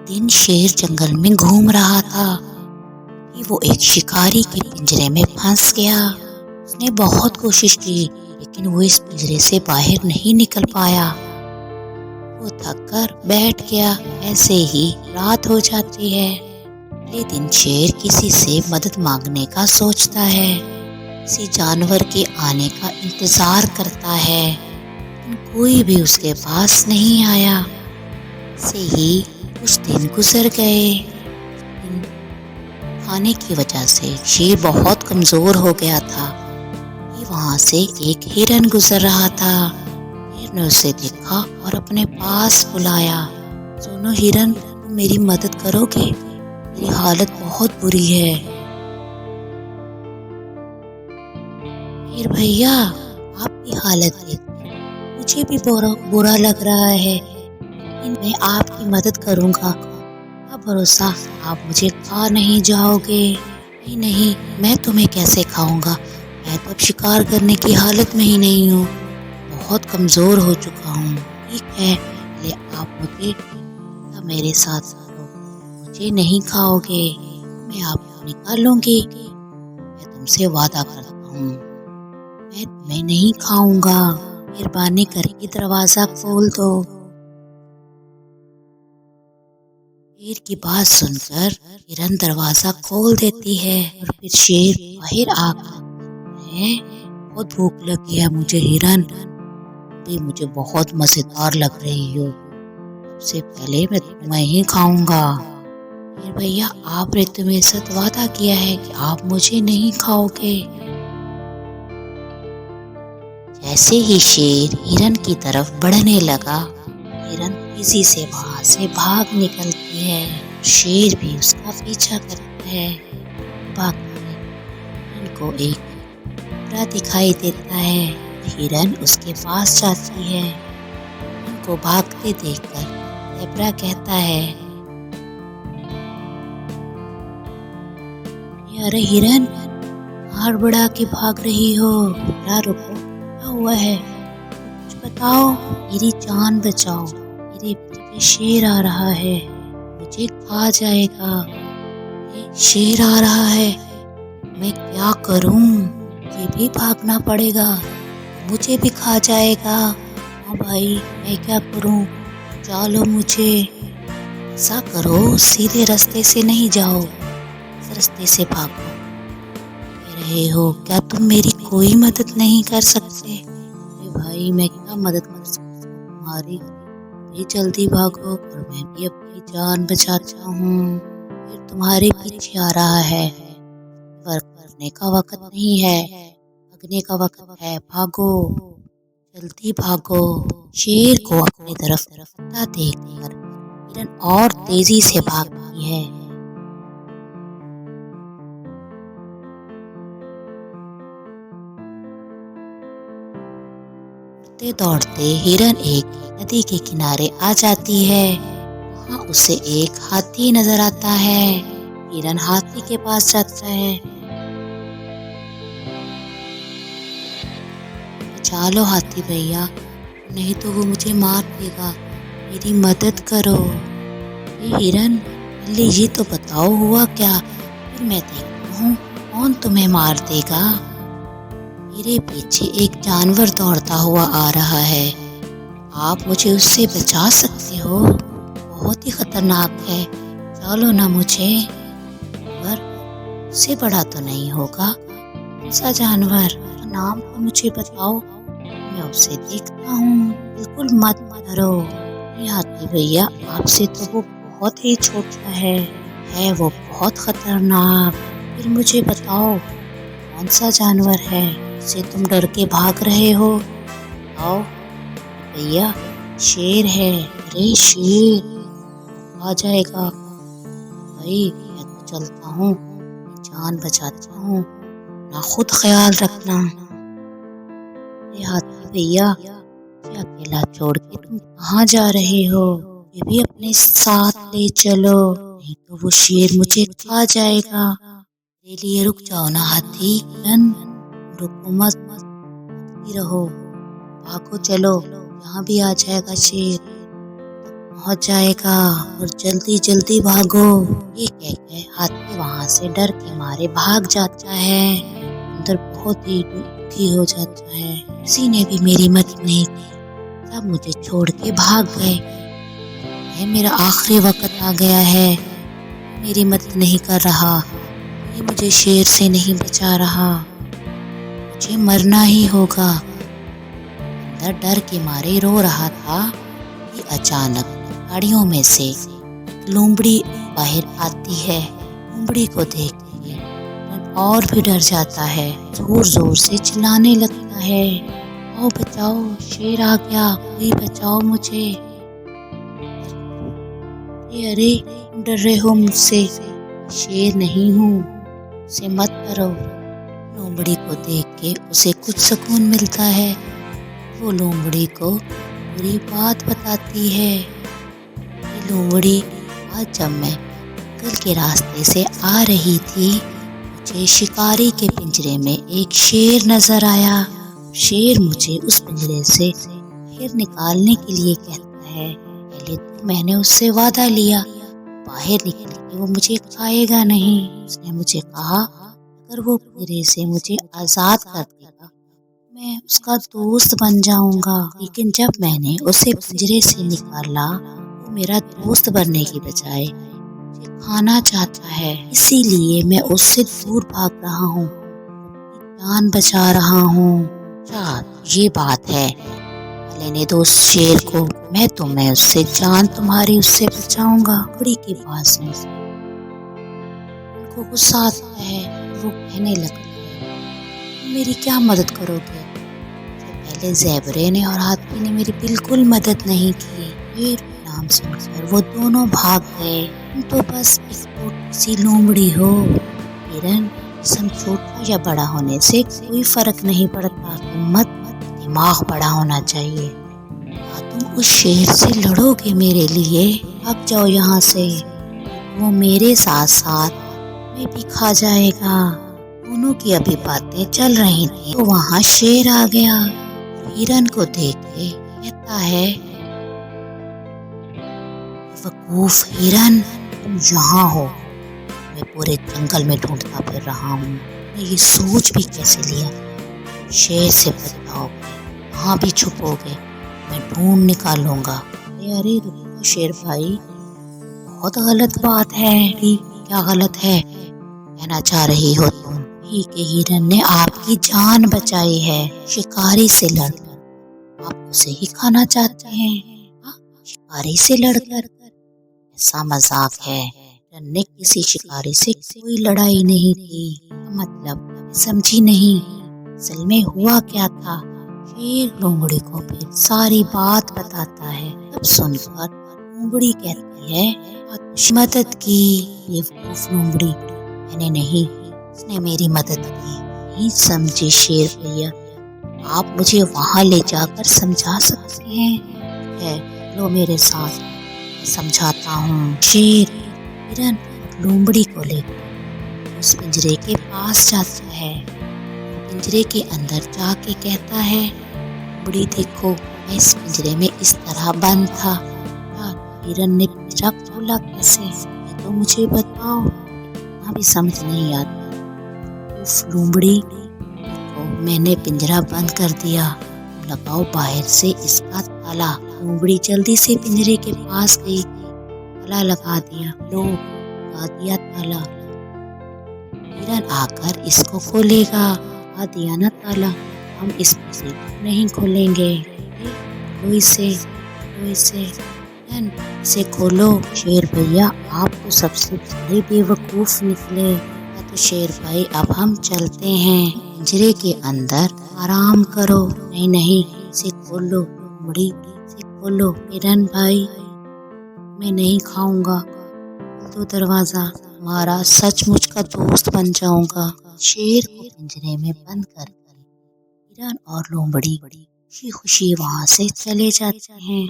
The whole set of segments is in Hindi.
दिन शेर जंगल में घूम रहा था कि वो एक शिकारी के पिंजरे में फंस गया। उसने बहुत कोशिश की लेकिन वो इस पिंजरे से बाहर नहीं निकल पाया। वो थक कर बैठ गया। ऐसे ही रात हो जाती है। अगले दिन शेर किसी से मदद मांगने का सोचता है, किसी जानवर के आने का इंतजार करता है, लेकिन कोई भी उसके पास नहीं आया। ऐसे ही कुछ दिन गुजर गए। खाने की वजह से शेर बहुत कमजोर हो गया था कि वहां से एक हिरन गुजर रहा था। शेर ने उसे देखा और अपने पास बुलाया। सुनो हिरन, तुम मेरी मदद करोगे? मेरी हालत बहुत बुरी है। शेर भैया, आपकी हालत देख मुझे भी बुरा लग रहा है, लेकिन मैं आपकी मदद करूंगा। क्या भरोसा आप मुझे खा नहीं जाओगे? नहीं नहीं, मैं तुम्हें कैसे खाऊंगा? मैं तो अब शिकार करने की हालत में ही नहीं हूँ, बहुत कमजोर हो चुका हूँ। ठीक है, पहले आप मेरे साथ चलो। मुझे नहीं खाओगे, मैं आपको निकालूंगी। मैं तुमसे वादा करता हूँ, मैं तुम्हें नहीं खाऊंगा। मेहरबानी करके दरवाजा खोल दो। शेर की बात सुनकर हिरन दरवाजा खोल देती है और फिर शेर बाहर आकर है, बहुत भूख लगी है मुझे हिरन, अभी मुझे बहुत मजेदार लग रही हो। सबसे पहले मैं तुम्हें ही खाऊंगा। शेर भैया, आपने तो मेरे साथ वादा किया है कि आप मुझे नहीं खाओगे। जैसे ही शेर हिरन की तरफ बढ़ने लगा, हिरन तेजी से वहां से भाग निकलती है। शेर भी उसका पीछा करता है। भागते हिरन को एक ज़ेब्रा दिखाई देता है। हिरन उसके पास जाती है। हिरन को भागते देखकर ज़ेब्रा कहता है, अरे हिरन, हाथ बढ़ा के भाग रही हो? जरा रुको, क्या हुआ है? कुछ बताओ, मेरी जान बचाओ। मेरे पीछे शेर आ रहा है, मुझे खा जाएगा। ये शेर आ रहा है, मैं क्या करूं? मुझे भी भागना पड़ेगा, मुझे भी खा जाएगा। हाँ भाई, मैं क्या करूं? बचा लो मुझे। ऐसा करो, सीधे रास्ते से नहीं जाओ, इस रास्ते से भागो। कह रहे हो, क्या तुम मेरी कोई मदद नहीं कर सकते? अरे भाई, मैं क्या मदद कर सकता हूँ तुम्हारी? भी जल्दी भागो और मैं भी अपनी जान बचाता हूँ। फिर तुम्हारे पीछे आ रहा है। वर्क करने का वक्त नहीं है, भागने का वक्त है। भागो, जल्दी भागो। शेर को अपनी तरफ आता देखकर हिरन और तेजी से भागती है। दौड़ते दौड़ते हिरन एक नदी के किनारे आ जाती है। वहाँ उसे एक हाथी नजर आता है। हिरन हाथी के पास जाता है। बचा लो हाथी भैया, नहीं तो वो मुझे मार देगा, मेरी मदद करो। ये हिरन, पहले ये तो बताओ हुआ क्या, फिर मैं देखता हूँ कौन तुम्हें मार देगा। मेरे पीछे एक जानवर दौड़ता हुआ आ रहा है, आप मुझे उससे बचा सकते हो? बहुत ही खतरनाक है, चलो ना मुझे। पर उससे बड़ा तो नहीं होगा। कौन सा जानवर? नाम तो मुझे बताओ, मैं उसे देखता हूँ। बिल्कुल मत डरो हाथी भैया, आपसे तो वो बहुत ही छोटा है वो बहुत खतरनाक। फिर मुझे बताओ, कौन सा जानवर है जिससे तुम डर के भाग रहे हो? आओ भैया, शेर है। अरे शेर आ जाएगा भाई, मैं तो चलता हूँ, जान बचाता हूँ, ना खुद ख्याल रखना। अरे हाथी भैया, मुझे अकेला छोड़ के तुम कहाँ जा रहे हो? ये भी अपने साथ ले चलो, नहीं तो वो शेर मुझे खा जाएगा। मेरे लिए रुक जाओ ना हाथी। रुको मत, भागती रहो, भागो चलो, यहाँ भी आ जाएगा शेर। पहुंच जाएगा और जल्दी जल्दी भागो। ये कहकर हाथी वहां से डर के मारे भाग जाता है। अंदर बहुत ही दुखी हो जाता है। किसी ने भी मेरी मदद नहीं की, सब मुझे छोड़ के भाग गए। मेरा आखिरी वक्त आ गया है, मेरी मदद नहीं कर रहा, ये मुझे शेर से नहीं बचा रहा, मुझे मरना ही होगा। अंदर डर के मारे रो रहा था कि अचानक गाड़ियों में से लोमड़ी बाहर आती है। लोमड़ी को देख के और भी डर जाता है, जोर जोर से चिल्लाने लगता है, आओ बचाओ, शेर आ गया, कोई बचाओ मुझे। अरे तुम डर रहे हो मुझसे, शेर नहीं हूँ, उसे मत करो। लोमड़ी को देख के उसे कुछ सुकून मिलता है। वो लोमड़ी को पूरी बात बताती है। लोमड़ी, आज जब मैं जंगल के रास्ते से आ रही थी, मुझे शिकारी के पिंजरे में एक शेर नजर आया। शेर मुझे उस पिंजरे से बाहर निकालने के लिए कहता है। पहले तो मैंने उससे वादा लिया, बाहर निकल के वो मुझे खाएगा नहीं। उसने मुझे कहा अगर वो पिंजरे से मुझे आजाद कर देगा, मैं उसका दोस्त बन जाऊंगा। लेकिन जब मैंने उसे पिंजरे से निकाला, वो मेरा दोस्त बनने की बजाय मुझे खाना चाहता है। इसीलिए मैं उससे दूर भाग रहा हूँ, जान बचा रहा हूँ। अच्छा ये बात है, लेने दो उस शेर को, मैं उससे जान तुम्हारी उससे बचाऊंगा। बड़ी के पास में उनको गुस्सा आता है, वो कहने लगता है मेरी क्या मदद करोगे? पहले ज़ेबरे ने और हाथी ने मेरी बिल्कुल मदद नहीं की। शेर का नाम सुनकर वो दोनों भाग गए। तुम तो बस एक छोटी सी लोमड़ी हो। हिरन, जिस्म छोटा या बड़ा होने से कोई फर्क नहीं पड़ता, हिम्मत दिमाग बड़ा होना चाहिए। तुम उस शेर से लड़ोगे मेरे लिए? भाग जाओ यहाँ से, वो मेरे साथ साथ मैं भी खा जाएगा। दोनों की अभी बातें चल रही थी तो वहाँ शेर आ गया। हिरन को देख के कहता है, वकूफ हिरन, तुम यहाँ हो, मैं पूरे जंगल में ढूंढता फिर रहा हूँ, मैं ये सोच भी कैसे लिया शेर से बच पाओगे, कहाँ भी छुपोगे, मैं ढूंढ निकालूंगा। अरे रुको शेर भाई, बहुत गलत बात है। क्या गलत है कहना चाह रही हो तुम? के हिरन ने आपकी जान बचाई है, शिकारी से लड़कर आप उसे ही खाना चाहते हैं? शिकारी से लड़कर? ऐसा मजाक है, हिरन ने किसी शिकारी से कोई लड़ाई नहीं की। मतलब समझी नहीं, असल में हुआ क्या था? शेर लोमड़ी को फिर सारी बात बताता है। तब सुनकर लोमड़ी कहती है, मदद की ये लोमड़ी मैंने नहीं, उसने मेरी मदद की। नहीं समझे शेर भैया, आप मुझे वहाँ ले जाकर समझा सकते हैं? है लो मेरे साथ, समझाता हूँ। शेर हिरन लोमड़ी को लेकर उस पिंजरे के पास जाता है। पिंजरे के अंदर जाके कहता है, लोमड़ी देखो, मैं इस पिंजरे में इस तरह बंद था, हिरन ने पिंजरा खोला कैसे, ये तो मुझे बताओ, अभी समझ नहीं आता। उस लोमड़ी को मैंने पिंजरा बंद कर दिया, लगाओ बाहर से इसका ताला। लोमड़ी जल्दी से पिंजरे के पास गई, ताला लगा दिया। लो लगा दिया ताला, हिरन आकर इसको खोलेगा। लगा दिया ना ताला, हम इस पिंजरे को नहीं खोलेंगे। लो इसे, लो इसे खोलो। शेर भैया आप तो सबसे बड़े बेवकूफ निकले। तो शेर भाई अब हम चलते हैं, पिंजरे के अंदर आराम करो। नहीं इसे खोलो लोमड़ी, इसे खोलो। हिरन भाई मैं नहीं खाऊंगा, तो दरवाजा, हमारा सचमुच का दोस्त बन जाऊंगा। शेर को पिंजरे में बंद कर हिरन और लोमड़ी खुशी खुशी वहाँ से चले जाते हैं।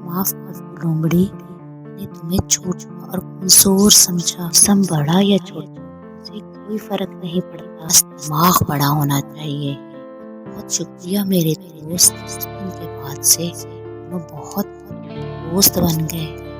माफ कर दो लोमड़ी, मैंने तुम्हें छोटा और कमजोर समझा। सम बड़ा या छोटा से कोई फर्क नहीं पड़ता, बस दिमाग बड़ा होना चाहिए। बहुत शुक्रिया मेरे दोस्त, उस दिन के बाद से मैं बहुत दोस्त बन गए।